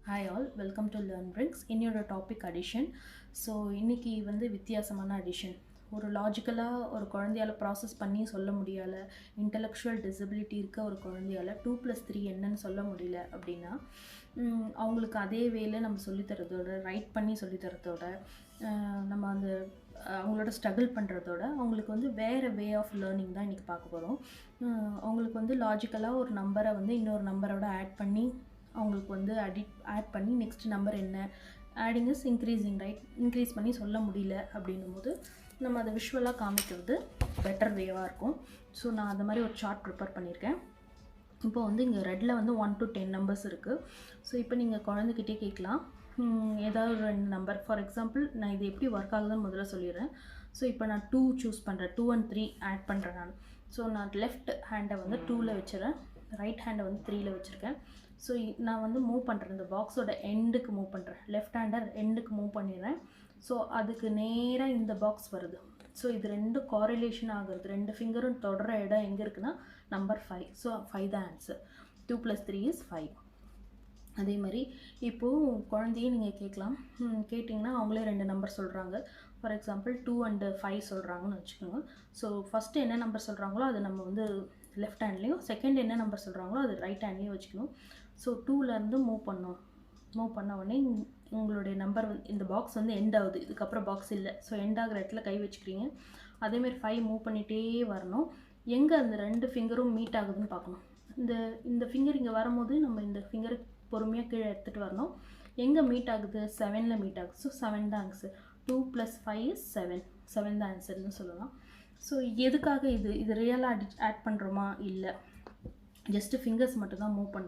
Hi all, welcome to Learn Bricks. இன்னொரு topic addition. So இன்றைக்கி வித்தியாசமான அடிஷன். ஒரு லாஜிக்கலாக ஒரு குழந்தையால் ப்ராசஸ் பண்ணி சொல்ல முடியலை, இன்டலெக்சுவல் டிசபிலிட்டி இருக்க ஒரு குழந்தையால் 2+3 என்னன்னு சொல்ல முடியல அப்படின்னா அவங்களுக்கு அதே வேலை நம்ம சொல்லித்தரதோட, ரைட் பண்ணி சொல்லித்தரதோட, நம்ம அந்த அவங்களோட ஸ்ட்ரகிள் பண்ணுறதோட அவங்களுக்கு வேறு வே ஆஃப் லேர்னிங் தான் இன்றைக்கி பார்க்க போகிறோம். அவங்களுக்கு லாஜிக்கலாக ஒரு நம்பரை இன்னொரு நம்பரோட ஆட் பண்ணி அவங்களுக்கு ஆட் பண்ணி நெக்ஸ்ட் நம்பர் என்ன, adding is increasing, right, increase பண்ணி சொல்ல முடியல அப்படின்னும் போது நம்ம அதை விஷுவலாக காமிக்கிறது பெட்டர் வேவாக இருக்கும். ஸோ நான் அந்த மாதிரி ஒரு சார்ட் ப்ரிப்பேர் பண்ணியிருக்கேன். இப்போ இங்கே ரெட்டில் 1 to 10 நம்பர்ஸ் இருக்குது. ஸோ இப்போ நீங்கள் குழந்தைகிட்டே கேட்கலாம், ஏதாவது ஒரு 2 நம்பர். ஃபார் எக்ஸாம்பிள் நான் இது எப்படி ஒர்க் ஆகுதுன்னு முதல்ல சொல்லிடுறேன். ஸோ இப்போ நான் 2 சூஸ் பண்ணுறேன், 2 and 3 ஆட் பண்ணுறேன் நான். ஸோ நான் லெஃப்ட் ஹேண்டை 2ல் வச்சுறேன், ரைட் ஹேண்டை 3ல் வச்சுருக்கேன். ஸோ நான் மூவ் பண்ணுறேன், இந்த பாக்ஸோட எண்டுக்கு மூவ் பண்ணுறேன், லெஃப்ட் ஹேண்டர் எண்டுக்கு மூவ் பண்ணிடுறேன். ஸோ அதுக்கு நேராக இந்த பாக்ஸ் வருது. ஸோ இது ரெண்டும் காரிலேஷன் ஆகுறது, 2 ஃபிங்கரும் தொடர இடம் எங்கே இருக்குன்னா நம்பர் 5. ஸோ 5 தான் ஆன்சர். 2 + 3 is 5. அதே மாதிரி இப்போது குழந்தையே நீங்கள் கேட்கலாம், கேட்டிங்கன்னா அவங்களே 2 நம்பர் சொல்கிறாங்க. ஃபார் எக்ஸாம்பிள் 2 and 5 சொல்கிறாங்கன்னு வச்சுக்கோங்க. ஸோ ஃபஸ்ட்டு என்ன நம்பர் சொல்கிறாங்களோ அது நம்ம லெஃப்ட் ஹேண்ட்லேயும், செகண்ட் என்ன நம்பர் சொல்கிறாங்களோ அது ரைட் ஹேண்ட்லேயும் வச்சுக்கணும். ஸோ 2லேருந்து மூவ் பண்ண உடனே உங்களுடைய நம்பர் இந்த பாக்ஸ் எண்ட் ஆகுது, இதுக்கப்புறம் பாக்ஸ் இல்லை. ஸோ எண்ட் ஆகிற இடத்துல கை வச்சுக்கிறீங்க. அதேமாரி 5 மூவ் பண்ணிகிட்டே வரணும். எங்கே அந்த 2 ஃபிங்கரும் மீட் ஆகுதுன்னு பார்க்கணும். இந்த ஃபிங்கர் இங்கே வரும்போது நம்ம இந்த ஃபிங்கரை பொறுமையாக கீழே எடுத்துகிட்டு வரணும். எங்கே மீட் ஆகுது? 7ல் மீட் ஆகுது. ஸோ 7 தான் ஆன்சர். 2 + 5 is 7. 7 தான் ஆன்சர்னு சொல்லலாம். ஸோ எதுக்காக இது ரியலாக ஆட் பண்ணுறோமா? இல்லை, ஜஸ்ட்டு ஃபிங்கர்ஸ் மட்டும் தான் மூவ் பண்ணுறோம்.